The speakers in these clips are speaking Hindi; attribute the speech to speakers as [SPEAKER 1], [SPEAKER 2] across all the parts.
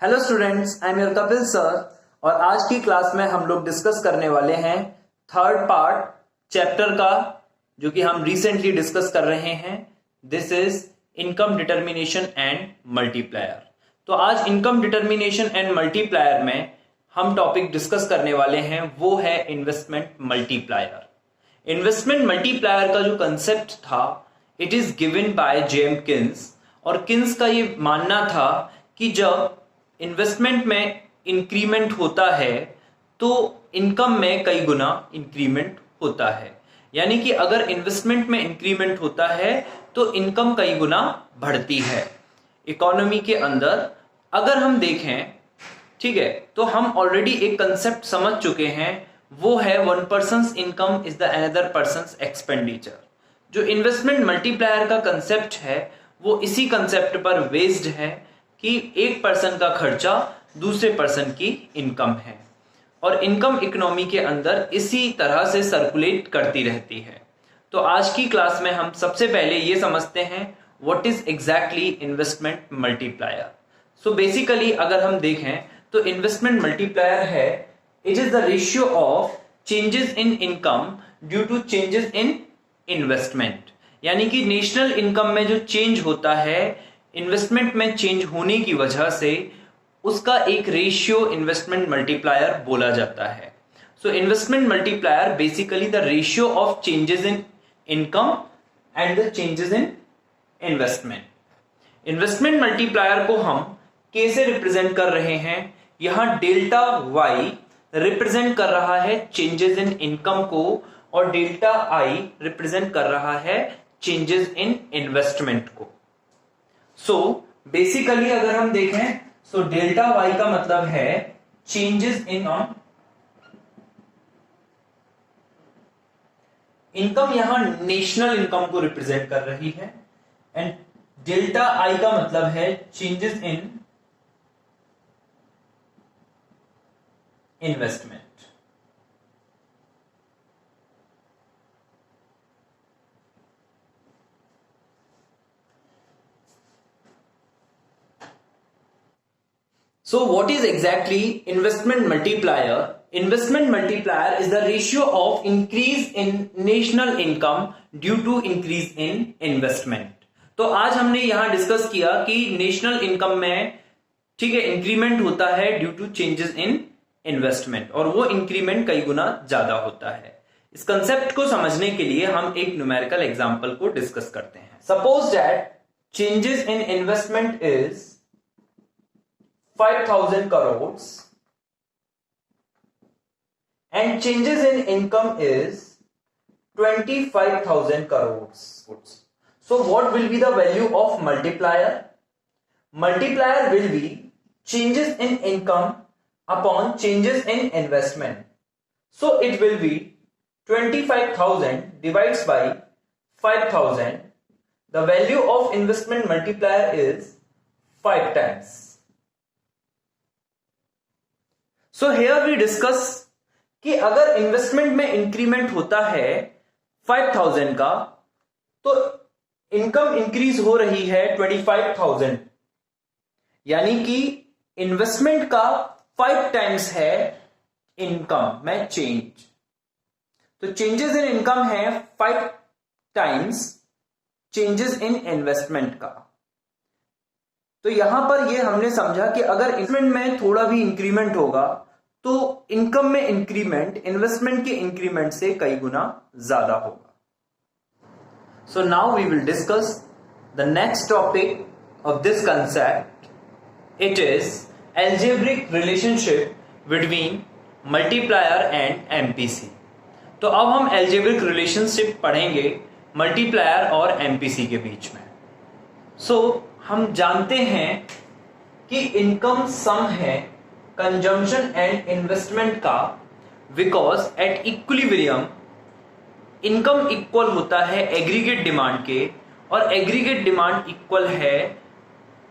[SPEAKER 1] Hello students, I am your Kapil sir. और आज की क्लास में हम लोग डिस्कस करने वाले हैं थर्ड पार्ट चैप्टर का, जो कि हम रिसेंटली डिस्कस कर रहे हैं। This is income determination and multiplier. तो आज इनकम डिटर्मिनेशन एंड मल्टीप्लायर में हम टॉपिक डिस्कस करने वाले हैं, वो है इन्वेस्टमेंट मल्टीप्लायर। इन्वेस्टमेंट मल्टीप्लायर का जो कंसेप्ट था, it is given by James Keynes. और किन्स का ये मानना था कि जब इन्वेस्टमेंट में इंक्रीमेंट होता है तो इनकम में कई गुना इंक्रीमेंट होता है। यानी कि अगर इन्वेस्टमेंट में इंक्रीमेंट होता है तो इनकम कई गुना बढ़ती है इकोनॉमी के अंदर। अगर हम देखें, ठीक है, तो हम ऑलरेडी एक कंसेप्ट समझ चुके हैं, वो है one persons income is the another persons expenditure. जो इन्वेस्टमेंट मल्टीप्लायर का कंसेप्ट है वो इसी कंसेप्ट पर बेस्ड है कि एक पर्सन का खर्चा दूसरे पर्सन की इनकम है, और इनकम इकोनॉमी के अंदर इसी तरह से सर्कुलेट करती रहती है। तो आज की क्लास में हम सबसे पहले ये समझते हैं what is exactly investment multiplier. So basically अगर हम देखें तो इन्वेस्टमेंट मल्टीप्लायर है, it is the ratio of changes in income due to changes in investment. यानी कि नेशनल इनकम में जो चेंज होता है इन्वेस्टमेंट में चेंज होने की वजह से, उसका एक रेशियो इन्वेस्टमेंट मल्टीप्लायर बोला जाता है। So investment multiplier basically the ratio of changes in income and the changes in investment. Investment multiplier को हम कैसे रिप्रेजेंट कर रहे हैं? यहां डेल्टा वाई रिप्रेजेंट कर रहा है चेंजेस इन इनकम को, और डेल्टा आई रिप्रेजेंट कर रहा है चेंजेस इन इन्वेस्टमेंट को। सो बेसिकली अगर हम देखें, सो डेल्टा वाई का मतलब है चेंजेस इन इनकम, यहां नेशनल इनकम को रिप्रेजेंट कर रही है, एंड डेल्टा आई का मतलब है changes in investment. So what is exactly investment multiplier? Investment multiplier is the ratio of increase in national income due to increase in investment. तो आज हमने यहां डिस्कस किया कि नेशनल इनकम में, ठीक है, इंक्रीमेंट होता है due to changes in investment, और वो इंक्रीमेंट कई गुना ज्यादा होता है। इस कंसेप्ट को समझने के लिए हम एक न्यूमेरिकल एग्जांपल को डिस्कस करते हैं। Suppose that changes in investment is 5,000 crores and changes in income is 25,000 crores. So what will be the value of multiplier? Multiplier will be changes in income upon changes in investment. So it will be 25,000 divides by 5,000. The value of investment multiplier is 5 times. So here we discuss कि अगर इन्वेस्टमेंट में इंक्रीमेंट होता है 5,000 का, तो इनकम इंक्रीज हो रही है 25,000, यानी कि इन्वेस्टमेंट का 5 टाइम्स है इनकम में चेंज। तो चेंजेस इन इनकम है 5 टाइम्स चेंजेस इन इन्वेस्टमेंट का। तो यहां पर ये हमने समझा कि अगर इन्वेस्टमेंट में थोड़ा भी इंक्रीमेंट होगा तो इनकम में इंक्रीमेंट इन्वेस्टमेंट के इंक्रीमेंट से कई गुना ज्यादा होगा। So now we will discuss the next topic of this concept. It is algebraic relationship between multiplier and MPC. तो अब हम एल्जेब्रिक रिलेशनशिप पढ़ेंगे मल्टीप्लायर और एमपीसी के बीच में। सो हम जानते हैं कि इनकम सम है कंजम्पशन एंड इन्वेस्टमेंट का, because at equilibrium income equal होता है एग्रीगेट डिमांड के, और एग्रीगेट डिमांड इक्वल है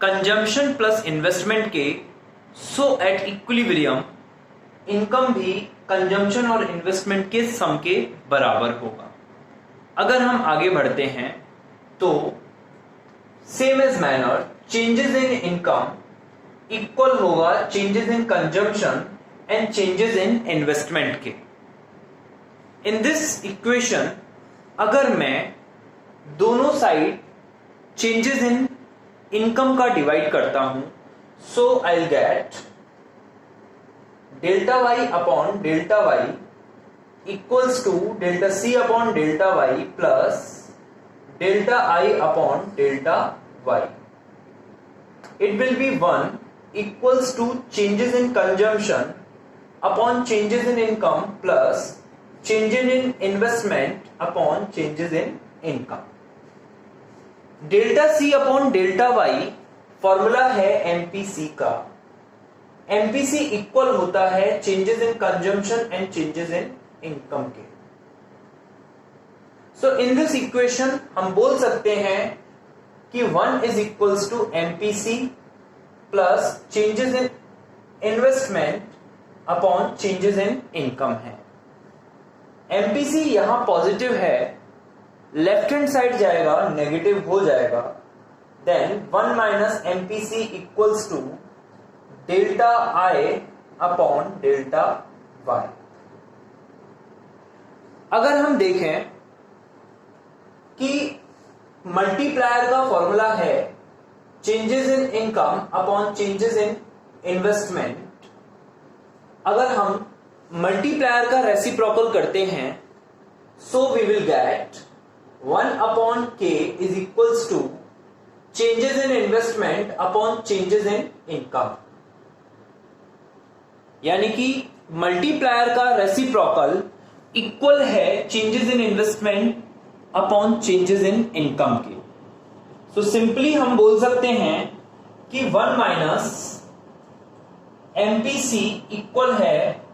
[SPEAKER 1] कंजम्पशन प्लस इन्वेस्टमेंट के। सो एट इक्विलिब्रियम इनकम भी कंजम्पशन और इन्वेस्टमेंट के सम के बराबर होगा। अगर हम आगे बढ़ते हैं तो same as manner changes in income equal होगा changes in consumption and changes in investment के। इन दिस इक्वेशन अगर मैं दोनों साइड चेंजेस इन इनकम का डिवाइड करता हूं, so I will get delta Y upon delta Y equals to delta C upon delta Y plus delta I upon delta Y. It will be 1 equals to changes in consumption upon changes in income plus changes in investment upon changes in income. Delta C upon delta Y formula है एमपीसी का। एमपीसी इक्वल होता है changes in consumption and changes in income के। सो इन दिस इक्वेशन हम बोल सकते हैं कि 1 is equals to MPC plus changes in investment upon changes in income है। एमपीसी यहां पॉजिटिव है, लेफ्ट हैंड साइड जाएगा नेगेटिव हो जाएगा, then 1 minus MPC equals to delta I upon delta Y. अगर हम देखें कि मल्टीप्लायर का फॉर्मूला है changes in income upon changes in investment, अगर हम मल्टीप्लायर का रेसिप्रोकल करते हैं so we will get 1 upon K is equals to changes in investment upon changes in income. यानी कि मल्टीप्लायर का रेसिप्रोकल इक्वल है changes in investment upon changes in income के। सो सिंपली हम बोल सकते हैं कि 1 माइनस एमपीसी इक्वल है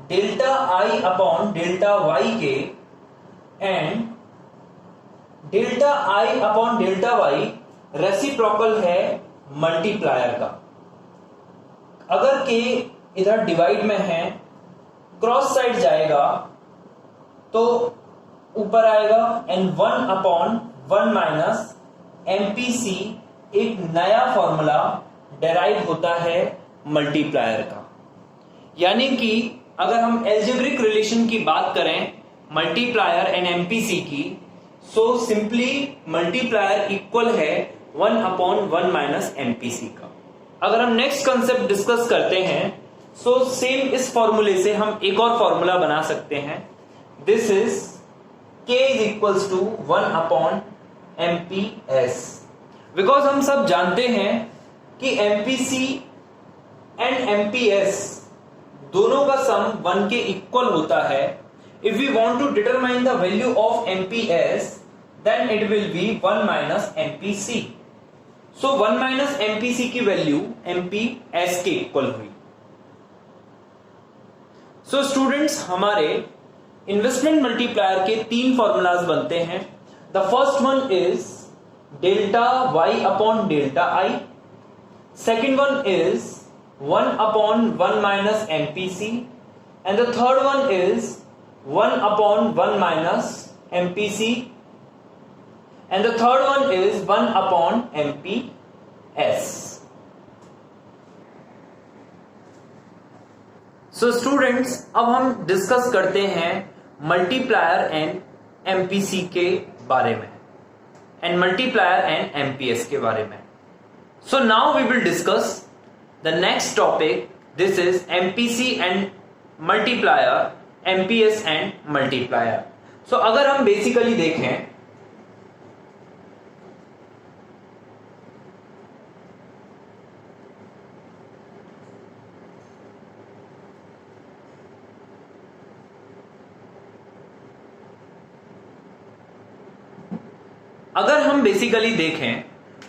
[SPEAKER 1] delta I upon delta Y के and delta I upon delta Y reciprocal है मल्टीप्लायर का। अगर के इधर डिवाइड में है, क्रॉस साइड जाएगा तो ऊपर आएगा एंड 1 अपॉन 1 माइनस एमपीसी एक नया फॉर्मूला डेराइव होता है मल्टीप्लायर का। यानी कि अगर हम एल्जेब्रिक रिलेशन की बात करें मल्टीप्लायर एंड एमपीसी की, सो सिंपली मल्टीप्लायर इक्वल है 1 अपॉन 1 माइनस एमपीसी का। अगर हम नेक्स्ट कंसेप्ट डिस्कस करते हैं सो सेम इस फॉर्मूले से हम एक और फॉर्मूला बना सकते हैं। This is k is equals to 1 upon MPS. Because हम सब जानते हैं कि एमपीसी एंड एमपीएस दोनों का सम 1 के इक्वल होता है। If we want to determine the value of MPS then it will be 1 minus MPC. So 1 minus MPC की वैल्यू एमपीएस के इक्वल हुई। सो स्टूडेंट्स हमारे इन्वेस्टमेंट मल्टीप्लायर के 3 फॉर्मूलाज बनते हैं। The first one is delta Y upon delta I, second one is 1 upon 1 minus MPC and the third one is 1 upon 1 minus MPC and the third one is 1 upon MPS. So students अब हम डिस्कस करते हैं मल्टीप्लायर एंड एमपीसी के बारे में एंड मल्टीप्लायर एंड एमपीएस के बारे में। So now we will discuss the next topic. This is MPC and multiplier, MPS and multiplier. So अगर हम बेसिकली देखें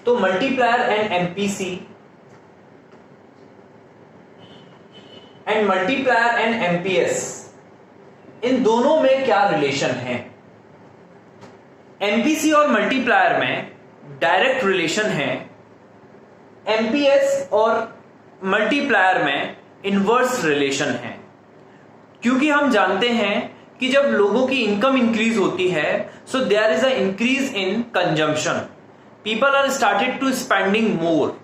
[SPEAKER 1] तो multiplier and MPC and multiplier and MPS इन दोनों में क्या रिलेशन है? एमपीसी और मल्टीप्लायर में डायरेक्ट रिलेशन है, एमपीएस और मल्टीप्लायर में इनवर्स रिलेशन है। क्योंकि हम जानते हैं कि जब लोगों की इनकम इंक्रीज होती है so there is a increase in consumption, people are started to spending more.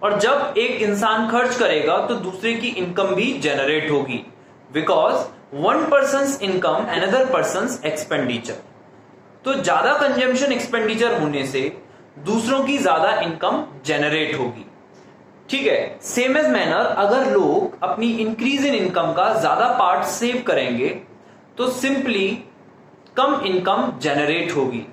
[SPEAKER 1] और जब एक इंसान खर्च करेगा तो दूसरे की इनकम भी जनरेट होगी, because one persons income another persons expenditure. तो ज्यादा कंजम्पशन एक्सपेंडिचर होने से दूसरों की ज्यादा इनकम जनरेट होगी। ठीक है, सेम एज मैनर अगर लोग अपनी इंक्रीज इन इनकम का ज्यादा पार्ट सेव करेंगे तो सिंपली कम इनकम जनरेट होगी,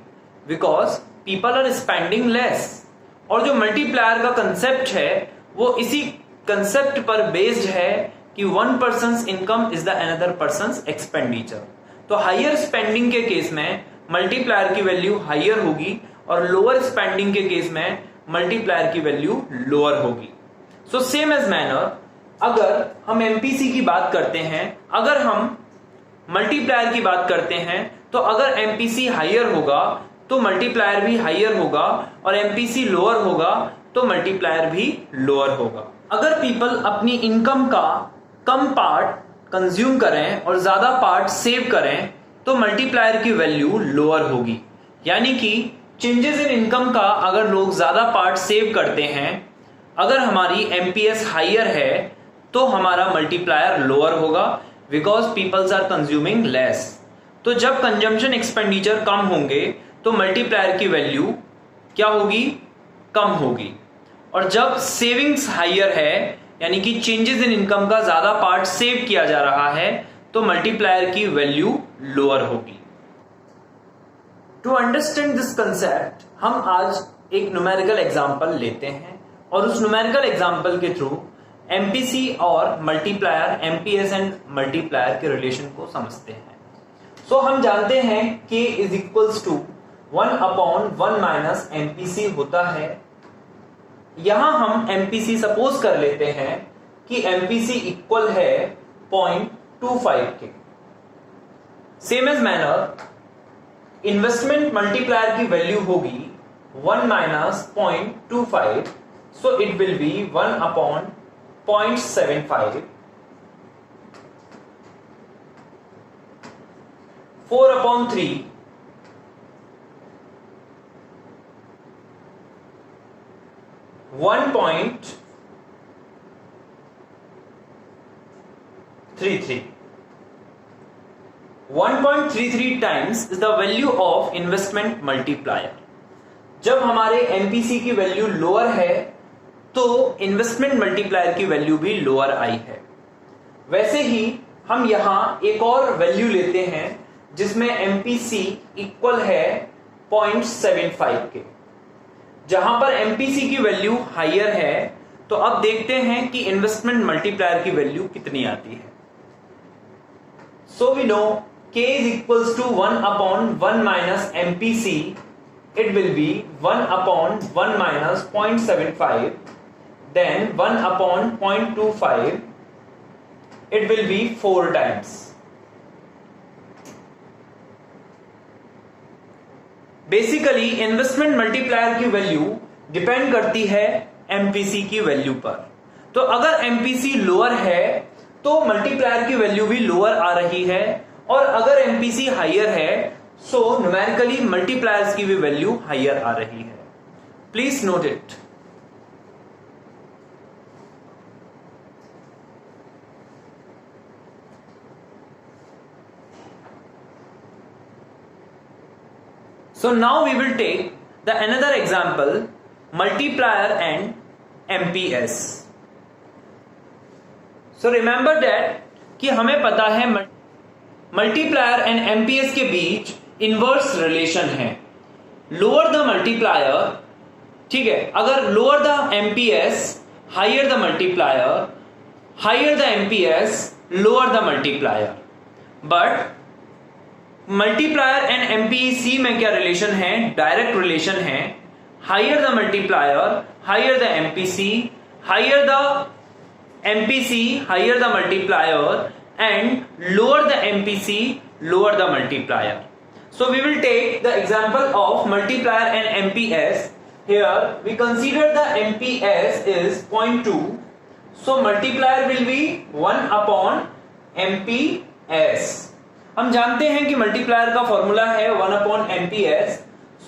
[SPEAKER 1] because people are spending less. और जो मल्टीप्लायर का कंसेप्ट है वो इसी कंसेप्ट पर बेस्ड है कि one persons income is the another persons expenditure. तो हायर स्पेंडिंग के केस में मल्टीप्लायर की वैल्यू हायर होगी और लोअर स्पेंडिंग के केस में मल्टीप्लायर की वैल्यू लोअर होगी। सो सेम एज मैनर अगर हम एमपीसी की बात करते हैं, अगर हम मल्टीप्लायर की बात करते हैं, तो अगर एमपीसी हायर होगा तो मल्टीप्लायर भी हायर होगा और एमपीसी लोअर होगा तो मल्टीप्लायर भी लोअर होगा। अगर पीपल अपनी इनकम का कम पार्ट कंज्यूम करें और ज्यादा पार्ट सेव करें तो मल्टीप्लायर की वैल्यू लोअर होगी। यानी कि चेंजेस इन इनकम का अगर लोग ज्यादा पार्ट सेव करते हैं, अगर हमारी एमपीएस हायर है तो हमारा मल्टीप्लायर लोअर होगा, because peoples are consuming less. तो जब कंजम्पशन एक्सपेंडिचर कम होंगे तो मल्टीप्लायर की वैल्यू क्या होगी? कम होगी। और जब सेविंग्स हायर है यानी कि चेंजेस इन इनकम का ज्यादा पार्ट सेव किया जा रहा है तो मल्टीप्लायर की वैल्यू लोअर होगी। टू अंडरस्टैंड दिस कंसेप्ट हम आज एक न्यूमेरिकल एग्जांपल लेते हैं और उस न्यूमेरिकल एग्जांपल के थ्रू एमपीसी और मल्टीप्लायर, एमपीएस एंड मल्टीप्लायर के रिलेशन को समझते हैं। सो हम जानते हैं K is equals to 1/1 minus MPC होता है। यहां हम एमपीसी सपोज कर लेते हैं कि एमपीसी इक्वल है 0.25 के। Same as manner investment multiplier की वैल्यू होगी 1 minus 0.25, so it will be 1/0.75, 4/3, 1.33. 1.33 times is the value of investment multiplier. जब हमारे एमपीसी की वैल्यू लोअर है तो इन्वेस्टमेंट मल्टीप्लायर की वैल्यू भी लोअर आई है। वैसे ही हम यहां एक और वैल्यू लेते हैं जिसमें एमपीसी इक्वल है 0.75 के। जहां पर एमपीसी की वैल्यू हायर है तो अब देखते हैं कि इन्वेस्टमेंट मल्टीप्लायर की वैल्यू कितनी आती है। So we know K is equals to 1/1 minus MPC. It will be 1/1 minus 0.75, then 1/0.25. It will be 4 times. Basically investment multiplier की वैल्यू डिपेंड करती है एमपीसी की वैल्यू पर। तो अगर एमपीसी लोअर है तो मल्टीप्लायर की वैल्यू भी लोअर आ रही है, और अगर एमपीसी हायर है सो न्यूमेरिकली मल्टीप्लायर्स की भी वैल्यू हायर आ रही है। Please note it. So now we will take the another example, multiplier and MPS. So remember that कि हमें पता है मल्टीप्लायर एंड एमपीएस के बीच इनवर्स रिलेशन है। लोअर द मल्टीप्लायर, ठीक है, अगर lower the MPS higher the multiplier, higher the MPS lower the multiplier. But multiplier and MPC में क्या रिलेशन है? डायरेक्ट रिलेशन है। Higher the multiplier higher the MPC, higher the MPC higher the multiplier, and lower the MPC lower the multiplier. So we will take the example of multiplier and MPS. Here we consider the MPS is 0.2, so multiplier will be 1/MPS. हम जानते हैं कि मल्टीप्लायर का फॉर्मूला है 1/MPS,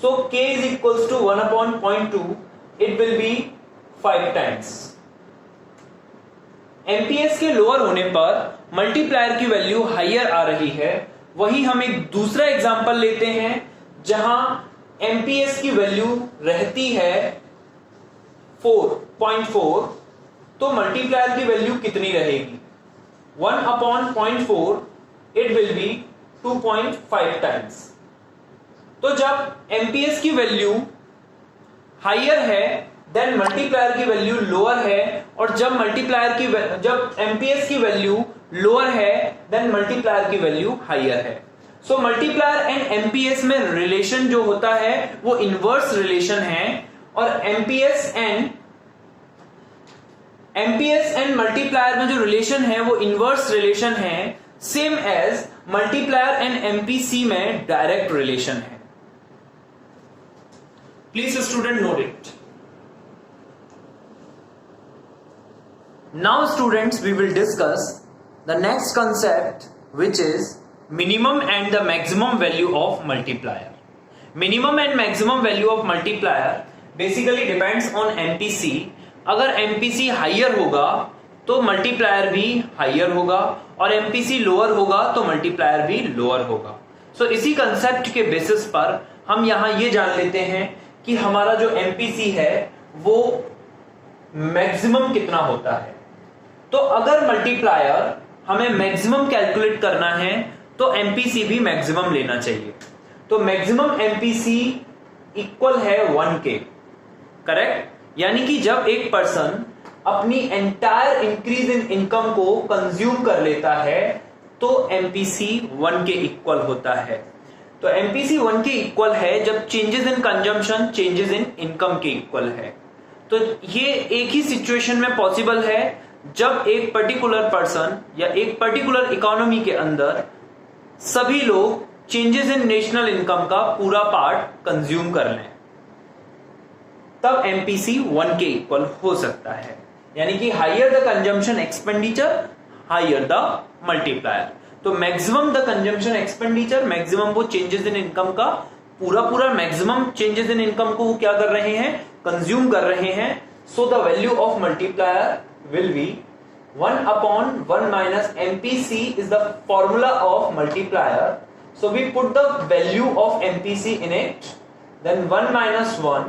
[SPEAKER 1] so K is equals to 1/0.2, it will be 5 times. MPS के लोअर होने पर मल्टीप्लायर की वैल्यू हायर आ रही है। वही हम एक दूसरा एग्जांपल लेते हैं जहां एमपीएस की वैल्यू रहती है 4.4, तो मल्टीप्लायर की वैल्यू कितनी रहेगी? 1/0.4 इट विल बी 2.5 टाइम्स। तो जब एमपीएस की वैल्यू हायर है देन मल्टीप्लायर की वैल्यू लोअर है, और जब एमपीएस की वैल्यू लोअर है देन मल्टीप्लायर की वैल्यू हायर है। सो मल्टीप्लायर एंड एमपीएस में रिलेशन जो होता है वो इनवर्स रिलेशन है, और एमपीएस एंड मल्टीप्लायर में जो रिलेशन है वो इनवर्स रिलेशन है, same as multiplier and MPC में डायरेक्ट रिलेशन है। Please student note it. Now students, we will discuss the next concept, which is minimum and the maximum value of multiplier. Minimum and maximum value of multiplier basically depends on MPC. अगर MPC higher होगा तो multiplier भी higher होगा, और MPC lower होगा तो multiplier भी lower होगा। So इसी concept के basis पर हम यहाँ ये जान लेते हैं कि हमारा जो MPC है वो मैक्सिमम कितना होता है। तो अगर मल्टीप्लायर हमें मैक्सिमम कैलकुलेट करना है तो एमपीसी भी मैक्सिमम लेना चाहिए। तो मैक्सिमम एमपीसी इक्वल है 1K, करेक्ट? यानी कि जब एक पर्सन अपनी एंटायर इंक्रीज इन इनकम को कंज्यूम कर लेता है तो एमपीसी 1K इक्वल होता है। तो एमपीसी 1K इक्वल है जब changes in consumption changes in income के इक्वल है। तो ये एक ही सिचुएशन में पॉसिबल है जब एक पर्टिकुलर पर्सन या एक पर्टिकुलर इकोनॉमी के अंदर सभी लोग चेंजेस इन नेशनल इनकम का पूरा पार्ट कंज्यूम कर लें, तब एमपीसी 1K इक्वल हो सकता है। यानी कि higher the consumption expenditure higher the multiplier. तो maximum the consumption expenditure, maximum वो चेंजेस इन इनकम का पूरा मैक्सिमम चेंजेस इन इनकम को वो क्या कर रहे हैं? कंज्यूम कर रहे हैं। So the value of multiplier will be 1/1 minus MPC is the formula of multiplier. So we put the value of MPC in it, then 1 minus 1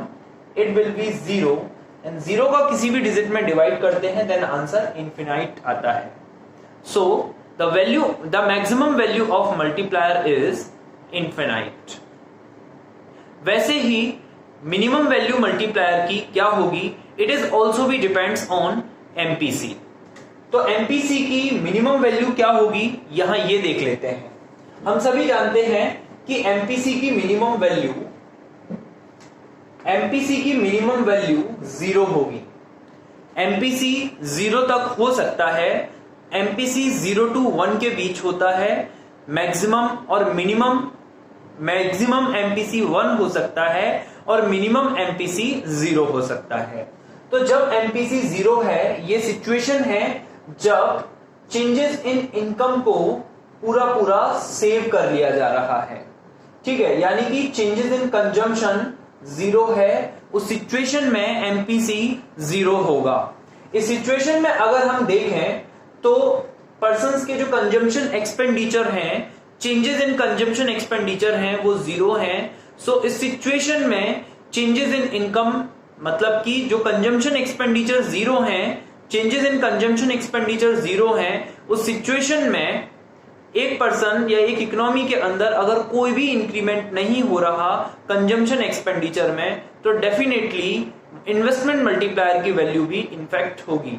[SPEAKER 1] it will be 0, and 0 का किसी भी डिजिट में डिवाइड करते हैं then आंसर इनफिनाइट आता है। So the maximum value of multiplier is infinite. वैसे ही मिनिमम वैल्यू मल्टीप्लायर की क्या होगी? इट इज ऑल्सो भी डिपेंड्स ऑन एमपीसी। तो एमपीसी की मिनिमम वैल्यू क्या होगी यहां ये देख लेते हैं। हम सभी जानते हैं कि एमपीसी की मिनिमम वैल्यू 0 होगी। एमपीसी 0 तक हो सकता है, एमपीसी 0 to 1 के बीच होता है। मैक्सिमम और मैक्सिमम एमपीसी 1 हो सकता है और मिनिमम एमपीसी 0 हो सकता है। तो जब एमपीसी 0 है, ये सिचुएशन है जब चेंजेस इन इनकम को पूरा सेव कर लिया जा रहा है। ठीक है, यानी कि चेंजेस इन कंजम्पशन 0 है, उस सिचुएशन में एमपीसी 0 होगा। इस सिचुएशन में अगर हम देखें तो पर्संस के जो कंजम्पशन एक्सपेंडिचर हैं, चेंजेस इन कंजम्पशन एक्सपेंडिचर हैं, वो 0 हैं। सो इस सिचुएशन में चेंजेस इन इनकम, मतलब कि जो कंजम्पशन एक्सपेंडिचर 0 हैं, चेंजेस इन कंजम्पशन एक्सपेंडिचर 0 हैं, उस सिचुएशन में एक पर्सन या एक इकोनॉमी के अंदर अगर कोई भी इंक्रीमेंट नहीं हो रहा कंजम्पशन एक्सपेंडिचर में, तो डेफिनेटली इन्वेस्टमेंट मल्टीप्लायर की वैल्यू भी इनफैक्ट होगी।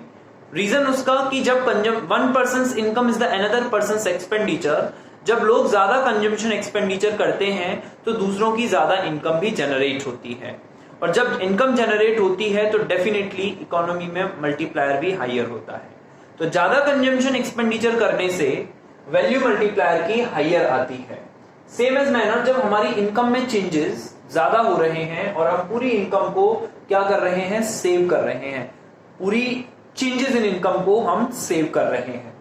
[SPEAKER 1] रीजन उसका कि जब one person income is the another person expenditure, जब लोग ज्यादा कंजम्पशन एक्सपेंडिचर करते हैं तो दूसरों की ज्यादा इनकम भी जनरेट होती है, और जब इनकम जनरेट होती है तो डेफिनेटली इकोनॉमी में मल्टीप्लायर भी हायर होता है। तो ज्यादा कंजम्पशन एक्सपेंडिचर करने से वैल्यू मल्टीप्लायर की हायर आती है। सेम एज मैनर जब हमारी इनकम में चेंजेस ज्यादा हो रहे हैं और हम पूरी इनकम को क्या कर रहे हैं? सेव कर रहे हैं। पूरी चेंजेस इन इनकम को हम सेव कर रहे हैं।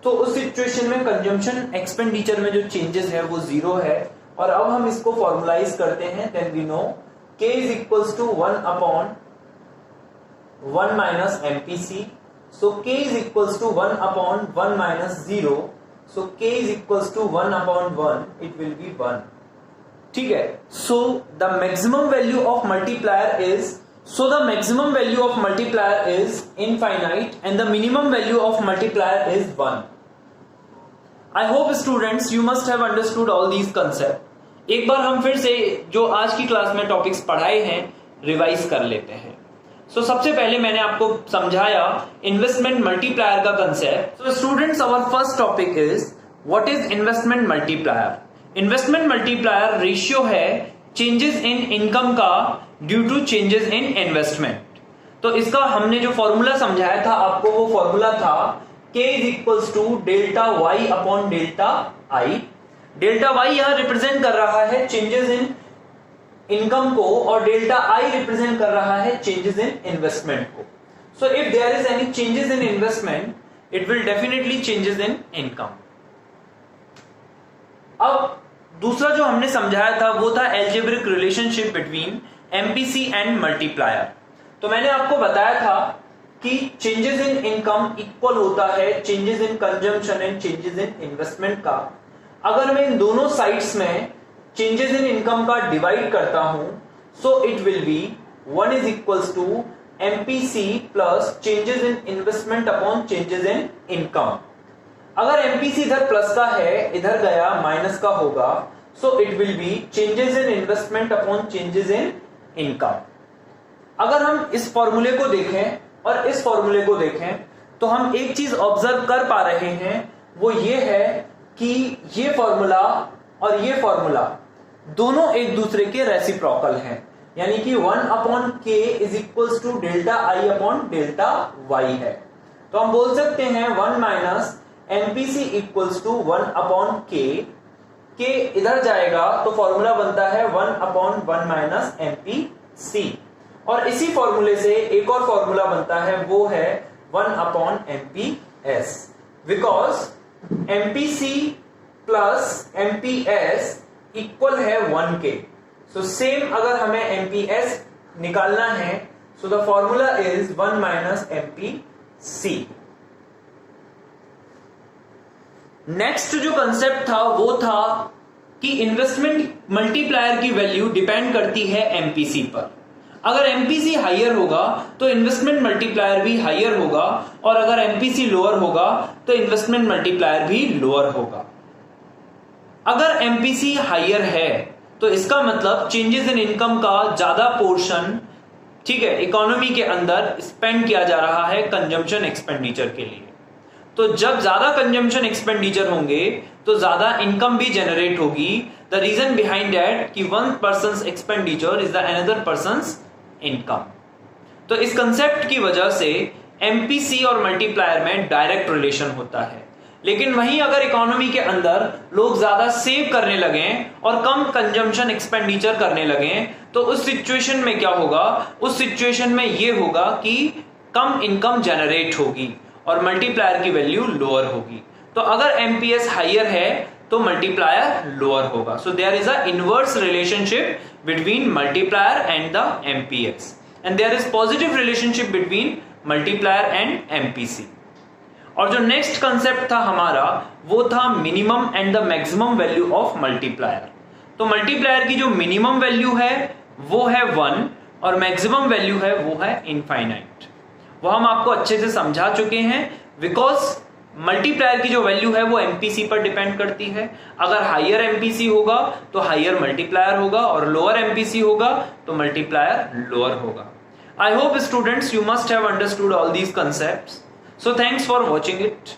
[SPEAKER 1] तो उस सिचुएशन में कंजम्पशन एक्सपेंडिचर में जो चेंजेस है वो 0 है, और अब हम इसको फॉर्मुलाइज करते हैं। Then we know K is equals to 1/, 1 minus MPC. So K is equals to 1 upon 1 minus 0. So K is equals to 1 upon 1. It will be 1. ठीक है. So the maximum value of multiplier is infinite and the minimum value of multiplier is 1. I hope students you must have understood all these concepts. एक बार हम फिर से जो आज की क्लास में टॉपिक्स पढ़ाए हैं रिवाइज कर लेते हैं. सो सबसे पहले मैंने आपको समझाया इन्वेस्टमेंट मल्टीप्लायर का concept. So students our first topic is what is investment multiplier. Investment multiplier ratio है चेंजेस इन इनकम का due to changes in investment. तो इसका हमने जो फॉर्मूला समझाया था आपको, वो फॉर्मूला था K is equals to delta Y upon delta I. Delta Y यहां रिप्रेजेंट कर रहा है चेंजेस इन इनकम को और डेल्टा आई रिप्रेजेंट कर रहा है चेंजेस इन इन्वेस्टमेंट को. So if there is any changes in investment it will definitely changes in income. अब दूसरा जो हमने समझाया था वो था algebraic relationship between MPC and multiplier. तो मैंने आपको बताया था कि चेंजेस इन इनकम इक्वल होता है changes in consumption and changes in investment का. अगर मैं इन दोनों साइड्स में चेंजेस इन इनकम का डिवाइड करता हूं so it will be 1 is equals to MPC plus changes in investment upon changes in income. अगर एमपीसी इधर प्लस का है, इधर गया माइनस का होगा, so it will be changes in investment upon changes in income. अगर हम इस फॉर्मूले को देखें और इस फॉर्मूले को देखें तो हम एक चीज ऑब्जर्व कर पा रहे हैं, वो ये है कि ये फॉर्मूला और ये फॉर्मूला दोनों एक दूसरे के रेसिप्रोकल हैं. यानी कि 1 upon K is equals to delta I upon delta Y है. तो हम बोल सकते हैं 1 minus MPC equals to 1 upon K इधर जाएगा तो फॉर्मूला बनता है 1 अपॉन 1 माइनस एमपीसी. और इसी फॉर्मूले से एक और फॉर्मूला बनता है, वो है 1 upon MPS. Because MPC plus MPS equal है 1 के. सो सेम अगर हमें एमपीएस निकालना है so the formula is 1 minus MPC. Next जो कंसेप्ट था वो था कि इन्वेस्टमेंट मल्टीप्लायर की वैल्यू डिपेंड करती है एमपीसी पर. अगर एमपीसी हायर होगा तो इन्वेस्टमेंट मल्टीप्लायर भी हायर होगा और अगर एमपीसी लोअर होगा तो इन्वेस्टमेंट मल्टीप्लायर भी लोअर होगा. अगर एमपीसी हायर है तो इसका मतलब चेंजेस इन इनकम का ज्यादा पोर्शन, ठीक है, इकोनॉमी के अंदर स्पेंड किया जा रहा है कंजम्पशन एक्सपेंडिचर के लिए. तो जब ज्यादा कंजम्पशन एक्सपेंडिचर होंगे तो ज्यादा इनकम भी जनरेट होगी. द रीजन बिहाइंड दैट कि one persons expenditure is the another persons income. तो इस कंसेप्ट की वजह से एमपीसी और मल्टीप्लायर में डायरेक्ट रिलेशन होता है. लेकिन वहीं अगर इकोनॉमी के अंदर लोग ज्यादा सेव करने लगे और कम कंजम्पशन एक्सपेंडिचर करने लगे तो उस सिचुएशन में क्या होगा, उस सिचुएशन में यह होगा कि कम इनकम जनरेट होगी और मल्टीप्लायर की वैल्यू लोअर होगी. तो अगर एमपीएस हायर है तो मल्टीप्लायर लोअर होगा. So there is a inverse relationship between multiplier and the MPS and there is positive relationship between multiplier and MPC. और जो नेक्स्ट कंसेप्ट था हमारा वो था minimum and the maximum value of multiplier. तो मल्टीप्लायर की जो मिनिमम वैल्यू है वो है 1 और मैक्सिमम वैल्यू है वो है इनफाइनाइट. वो हम आपको अच्छे से समझा चुके हैं. बिकॉज मल्टीप्लायर की जो वैल्यू है वो एमपीसी पर डिपेंड करती है. अगर हायर एमपीसी होगा तो हायर मल्टीप्लायर होगा और लोअर एमपीसी होगा तो मल्टीप्लायर लोअर होगा. I hope students you must have understood all these concepts. So thanks for watching it.